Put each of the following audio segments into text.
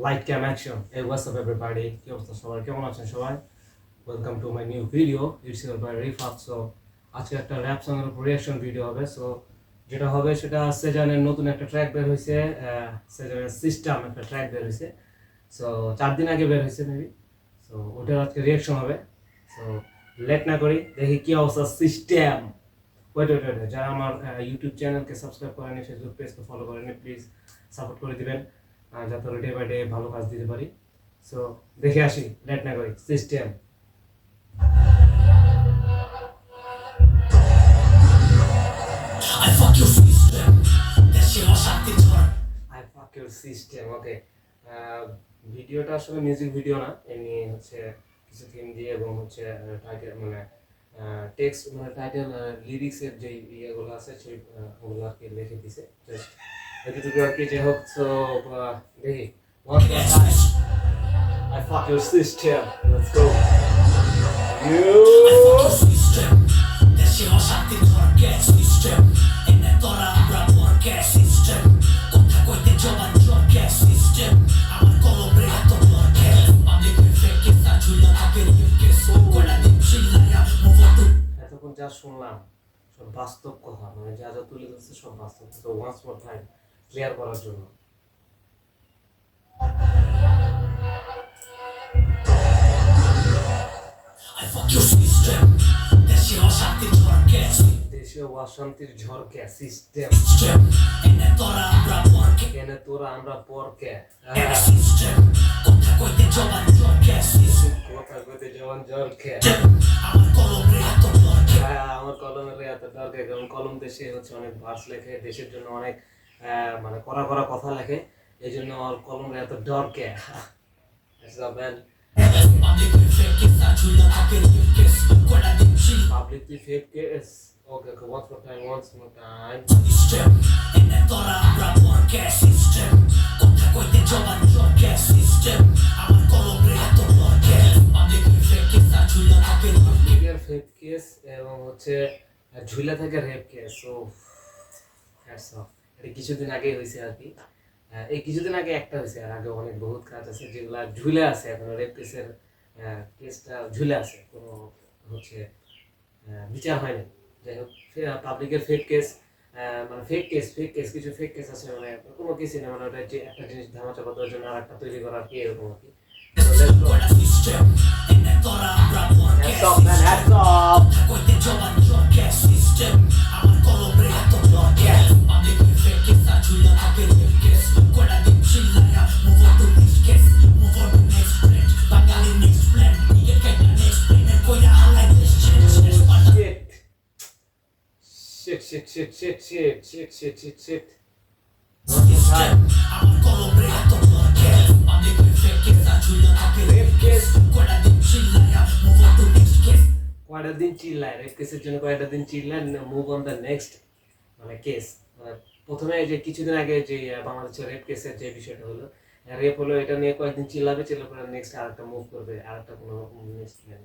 Light ক্যাম action. এই what's up everybody, কি অবস্থা সবার, কেমন আছেন সবাই? Welcome to my new video, it's your boy Rifat. So আজকে একটা র্যাপ সঙ্গের উপর রিয়াকশন ভিডিও হবে। সো যেটা হবে সেটা সেজানের নতুন একটা ট্র্যাক বের হয়েছে, সেজানের সিস্টেম একটা ট্র্যাক বের হয়েছে। সো 4 দিন আগে বের হয়েছে মেবি। সো ওটার আজকে রিয়াকশন হবে। সো লেট না করি, দেখি কি অবস্থা সিস্টেম। ওয়েট ওয়েট ওয়েট, যারা আমার ইউটিউব চ্যানেলকে সাবস্ক্রাইব করেনি, ফেসবুক পেজকে ফলো করেনি, প্লিজ সাপোর্ট করে দিবেন যাতে ডে বাই ডে ভালো কাজ দিতে পারি। সো দেখে আসি, লেট না করি, system. I fuck your system. I fuck your system. ওকে, ভিডিওটা আসলে মিউজিক ভিডিও না, এমনি হচ্ছে কিছু থিম দিয়ে এবং হচ্ছে টাইটেল মানে টেক্সট মানে টাইটেল লিরিক্সের যে ইয়েগুলো আছে সেই ওগুলো আর কি লিখে দিছে জাস্ট এতটুকু আর কি। যাই হোক, তো দেখি one more time. I fuck your system. Let's go. You system. দেশে অশান্তির ঝড়কে সিস্টেম এনে তোরা আমরা পরকে সিস্টেম কথা কইতে জবান জড়কে সিস্টেম আমার কলমে এত দরকে পাবলিক ফেকে সাজুলা থাকে রিকে সো কোলা দিন চিল্লায়া মুভ টু। এতক্ষণ যা শুনলাম সব বাস্তব কথা, মানে যা যা তুলে ধরছে সব বাস্তব। তো ওয়ান্স মোর টাইম ক্লিয়ার করার জন্য I fuck your system. দেশে অশান্তির ঝড়কে সিস্টেম এনে তোরা আমরা পরকে সিস্টেম কথা কইতে জবান জড়কে আমার কলমের এত দরকে, কারণ কলম দেশে হচ্ছে অনেক ভার্স লেখে, দেশের জন্য অনেক মানে কড়া কড়া কথা লেখে, এই জন্য আমার কলমের এত দরকে। Publicly fake case. Okay, once more time. System. Ene tora আমরা পরকে system. কথা কইতে জবান জড়কে system. আমার কলমে এত দরকে। Publicly fake case আর ঝুলা থাকে fake case এবং হচ্ছে ঝুলা থাকে rape case. So hats of. এটা কিছুদিন আগেই হয়েছে আর কি। এই কিছুদিন আগে একটা হয়েছে, আর আগে অনেক বহুত কাজ আছে যেগুলা ঝুলে আছে এখনো। রেপ কেসের কেসটা ঝুলে আছে, কোনো হচ্ছে বিচার হয়নি। যাই হোক, পাবলিকের ফেক কেস মানে ফেক কেস কিছু ফেক কেস আছে, মানে কোনো কেসই না, মানে ওটা যে একটা জিনিস ধামাচাপা দেওয়ার জন্য আর একটা তৈরি করার কি এরকম আর কি। Shit. কয়টা দিন চিল্লায় রেপ কেসের জন্য, কয়টা দিন চিল্লায়, মুভ অন দ্য নেক্সট মানে কেস। মানে প্রথমে যে কিছুদিন আগে যে বাংলাদেশের রেপ কেসের যে বিষয়টা হলো, রেপ হলো, এটা নিয়ে কয়েকদিন চিল্লাবে, চিল্লার পরে নেক্সট আরেকটা মুভ করবে, আরেকটা কোনো নেক্সট প্ল্যান।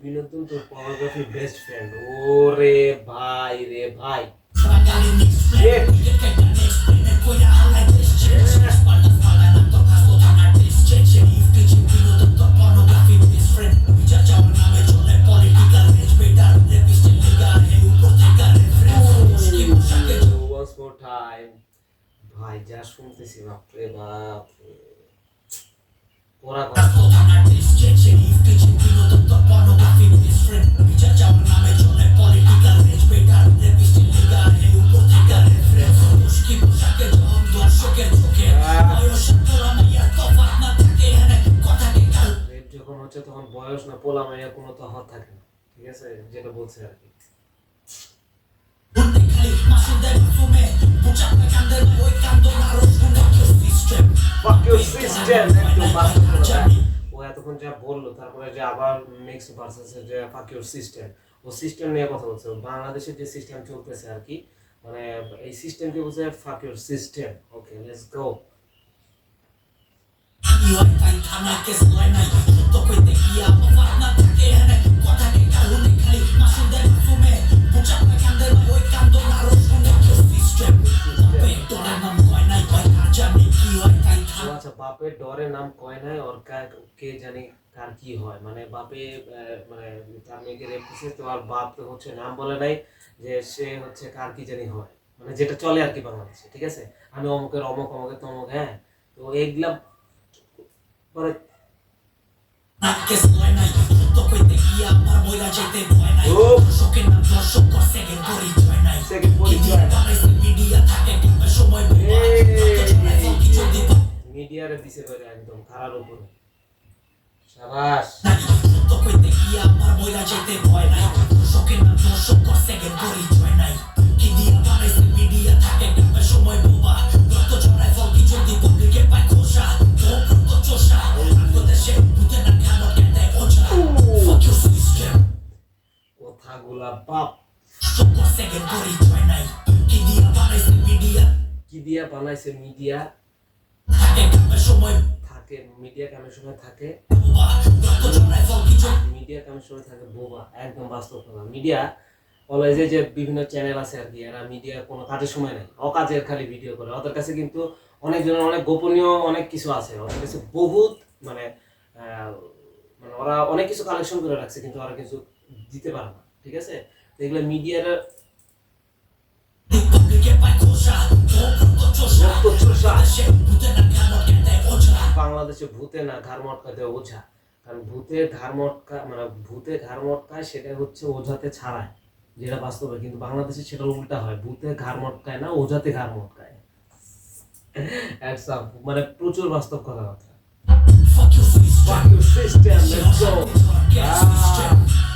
বিনোদন তোর পর্নোগ্রাফি বেস্ট ফ্রেন্ড। ওরে ভাই রে ভাই, ভাই যা শুনতেছি বাপরে বাপ, ওরা যখন হচ্ছে তখন বয়স না পোলা মাইয়া কোনো তফাৎ থাকে না, ঠিক আছে, যেটা বলছে আর কি। ও এতক্ষণ যা বললো, তারপরে যে আবার নেক্সট ভার্সেস যে ফাক ইউর সিস্টেম, ও সিস্টেম নিয়ে কথা বলছে। বাংলাদেশের যে সিস্টেম চলতেছে আর কি, মানে এই সিস্টেমকে বলছে ফাক your system. Okay, let's go. কি হয় তাই থানা কেস হয় নাই তো কইতে গিয়া অবাক না থাকে এনে কথা কে কারণে খালি মাসুদের মাসুমে বুঝা না কান্দে ভাই ওই কান্দো না রো শুনে সিস্টেম বাপে ডরে নাম কয় নাই ভাই কার জানি কি হয় তাই থানা আচ্ছা, বাপের ডরে নাম কয় নাই ওর কে জানি কার কি হয়, মানে বাপে মানে তার মেয়েকে রেপ দিছে, তো আর বাপ তো হচ্ছে নাম বলে নাই যে সে হচ্ছে কার কি জানি হয়, মানে যেটা চলে আর কি বাংলাদেশে, ঠিক আছে, আমি অমুকের অমুক অমুকের তমুক, হ্যাঁ, তো এইগুলা পরে কেস হয় নাই তো কইতে গিয়া আমার বইলা যেতে ভয় নাই দর্শকের নাম দর্শক করছে গের পরিচয় নাই সেকেন্ড পরিচয় মিডিয়া থাকে কিংবা সময় মিডিয়ারে দিছে করে একদম খারাপ উপরে। শাবাশ। তো কইতে গিয়া আমার বইলা যেতে ভয় নাই দর্শকের নাম দর্শক করছে গের পরিচয় নাই কি দিয়া বানাইছে মিডিয়া থাকে কিংবা সময় বোবা রক্ত ঝরায় ফল কি যদি পাবলিকে পায় খোসা তো চোষা আগো দেশে বুঝে না কেন কেটে ওঝা fuck your system কথাগুলা বাপ দর্শক করছে গের পরিচয় নাই কি দিয়া বানাইছে মিডিয়া কি দিয়া বানাইছে মিডিয়া থাকে কিংবা সময় থাকে, মিডিয়া কামের সময় থাকে, বোবা রক্ত ঝরায় ফল কি যদি মিডিয়া কামের সময় থাকে বোবা, একদম বাস্তব কথা। মিডিয়া অলওয়েজ যে বিভিন্ন চ্যানেল আছে আর কি, এরা মিডিয়া কোনো কাজের সময় নেই, অকাজের খালি ভিডিও করে। ওদের কাছে কিন্তু অনেকজনের অনেক গোপনীয় অনেক কিছু আছে, ওদের কাছে বহুত মানে মানে ওরা অনেক কিছু কালেকশন করে রাখছে, কিন্তু ওরা কিছু দিতে পারে না, ঠিক আছে। তো এগুলো মিডিয়ার পাবলিকে পায় খোসা তো চোষা দেশে বুঝে না কেন কেটে ওঝা বাংলাদেশে ভূতে না ঘাড় মটকাতে ওঝা, কারণ ভূতের ঘাড় মটকা মানে ভূতে ঘাড় মটকায় সেটা হচ্ছে ওঝাতে ছাড়ায়, যেটা বাস্তবে, কিন্তু বাংলাদেশে সেটা উল্টা হয়, ভূতে ঘাড় মটকায় না ওঝাতে ঘাড় মটকায়। একদম মানে প্রচুর বাস্তব কথা কথা। fuck your system Fuck your system, let's go.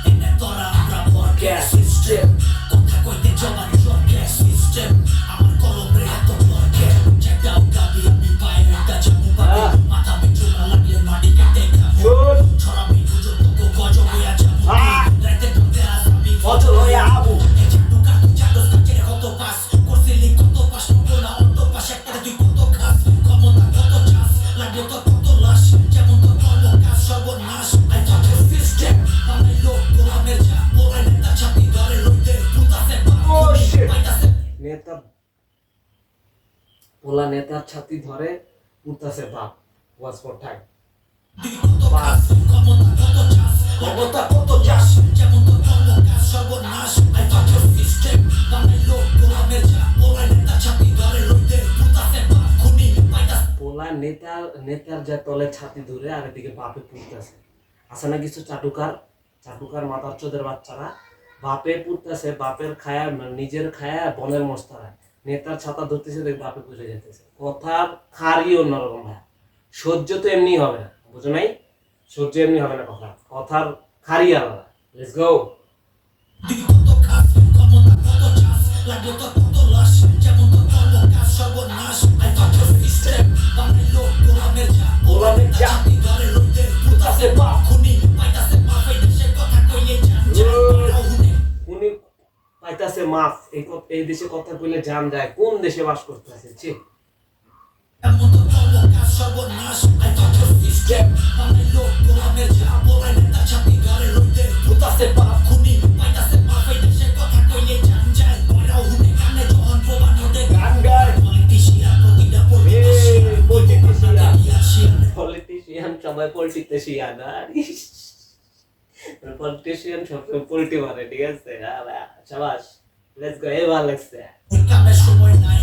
এনে তোরা আমরা podcast system কথা কইতে জবান জোরকে system আমার কলমে এত লড়কে check out গাবি আমি পায়ে একটা জামু পাবি মাথা পিছু না লাগলে মাটি কাটে খাবো ছড়াবি হুজুর তোকে গজব হইয়া যাবো রাইতে ঢুকতে আসামি অচল হয়ে আবু এই জাদু কাটু জাদু কাটে কত পাস করছিলি কত পাস নবো না অন্ত পাশ একটা তুই কত খাস ক্ষমতা কত চাস লাগলো তোর কত লাশ যেমন তোর কর্ম কাজ সর্বনাশ I fuck your system বানাই লোক গোলামের যা ওরাই নেতা ছাতি ধরে লইতে পুতাছে Oh, shit. পাইতাছে নেতা ওলা নেতার ছাতি ধরে উঠতেছে বাপ, ওয়াজ ফর টাইম। কত খাস ক্ষমতা কত চাস ক্ষমতা কত চাস যেমন তোর কর্ম কাজ সর্বনাশ I fuck your system বানাই লোক গোলামের যা ওরাই নেতা ছাতি ধরে লইতে পুতাছে বাপ খুনি পাইতাছে পোলা নেতার যা তলে ছাতি ধরে আর এদিকে বাপে পুড়তেছে, আছে না কিছু চাটুকার মাথার চোদের বাচ্চারা, বাপে পুড়তেছে, বাপের খায়া মানে নিজের খায়া বনের মস্তারা, নেতার ছাতা ধরতেছে, দেখ বাপে পুড়ে যেতেছে। কথার খারই অন্যরকম ভাই, সহ্য তো এমনি হবে না, বুঝো নাই, সহ্য এমনি হবে না, কথার খারই আলাদা। Let's go. কত খাস ক্ষমতা কত চাস লাগলো তোর কত লাশ যেমন তোর কর্ম কাজ সর্বনাশ I fuck your system বানাই লোক গোলামের যা গোলামের যা। ছাতি ধরে লইতে পুতাছে বাপ খুনি পাইতাছে বাপ এই দেশের কথা কইলে জান উনি পাইতাছে মাফ, এই দেশে কথা কইলে জান যায়, কোন দেশে বাস করতেছে, ছি। যেমন তোর কর্ম কাজ সর্বনাশ I fuck your system বানাই লোক গোলামের যা ওরাই নেতা ছাতি ধরে লইতে পুতাছে বাপ খুনি পাইতাছে বাপ এই দেশের কথা কইলে জান যায় বড় হুনে কানে যখন প্রবান হতে গান গায়। পলিটিশিয়ান প্রতিটা পলিটিশিয়ান পলিটিশিয়ান সবাই পলিটিশিয়ান, পলিটিশিয়ান সবসময় পলিটি মারে, ঠিক আছে, শাবাশ, লেটস গো, এই ভালো লাগছে। কামের সময় নাই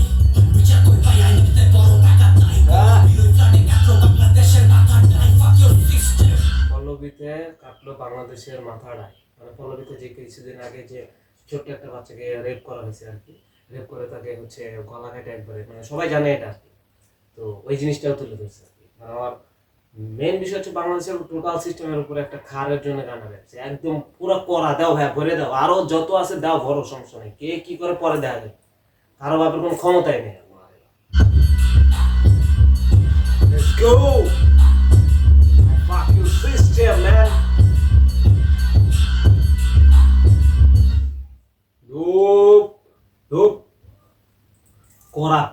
বিচার কই পাই আইতে বড় টাকা নাই বিলই প্লানে কাটলো বাংলাদেশের মাথা নাই fuck your system পল্লবীতে কাটলো বাংলাদেশের মাথাড়ায়, মানে পল্লবীতে যে কিছুদিন আগে যে ছোট্ট একটা বাচ্চাকে রেপ করা হয়েছে আর কি, রেপ করে তাকে হচ্ছে গলা কেটে একবারে, মানে সবাই জানে এটা আর কি, তো ওই জিনিসটাও তুলে ধরছে আর কি। মানে আমার মেইন বিষয় হচ্ছে বাংলাদেশের টোটাল সিস্টেমের উপরে একটা খারের জন্য গান গাইছে, একদম পুরো করা দাও ভাই, ভরে দাও, আরো যত আছে দাও, ভরো, সমস্যা নেই, কে কি করে পরে দেখা যায়, কারো বাপের কোনো ক্ষমতাই নেই। Let's go. Fuck your system, man.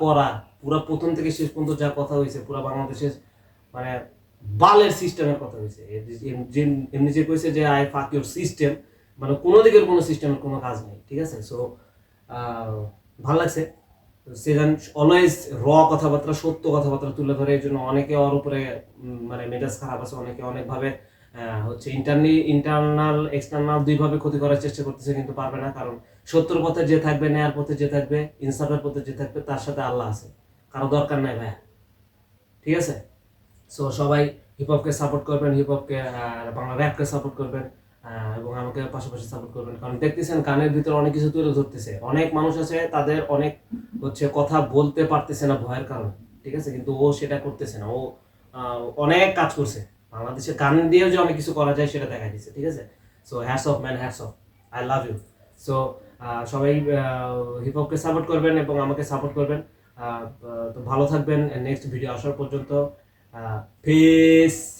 করা পুরা প্রথম থেকে শেষ পর্যন্ত যা কথা হয়েছে পুরা বাংলাদেশের মানে বালের সিস্টেমের কথা হয়েছে। এমনি যে কইছে যে আই ফাক ইউর সিস্টেম, মানে কোনো দিকের কোনো সিস্টেমের কোনো কাজ নেই, ঠিক আছে। সো ভালো লাগছে। সেজান অলওয়েজ কথাবার্তা, সত্য কথাবার্তা তুলে ধরে, এই জন্য অনেকে ওর উপরে মানে মেজাজ খারাপ আছে, অনেকে অনেকভাবে হচ্ছে ইন্টারনাল এক্সটার্নাল দুইভাবে ক্ষতি করার চেষ্টা করতেছে, কিন্তু পারবে না। কারণ সত্যর পথে যে থাকবে, ন্যায়ের পথে যে থাকবে, ইনসাফের পথে যে থাকবে, তার সাথে আল্লাহ আছে, কারো দরকার নাই ভাইয়া, ঠিক আছে। সো সবাই হিপহপকে সাপোর্ট করবেন, হিপহপকে বাংলা র্যাপকে সাপোর্ট করবেন, এবং আমাকে পাশাপাশি সাপোর্ট করবেন। কারণ দেখতেছেন গানের ভিতরে অনেক কিছু তুলে ধরতেছে। অনেক মানুষ আছে তাদের অনেক হচ্ছে কথা বলতে পারতেছে না ভয়ের কারণে, ঠিক আছে, কিন্তু ও সেটা করতেছে না। ও অনেক কাজ করছে বাংলাদেশের গান দিয়েও যে অনেক কিছু করা যায় সেটা দেখা দিচ্ছে, ঠিক আছে। So hats off man, hats off, I love you. So সবাই হিপহপকে সাপোর্ট করবেন এবং আমাকে সাপোর্ট করবেন। তো ভালো থাকবেন নেক্সট ভিডিও আসার পর্যন্ত। Peace.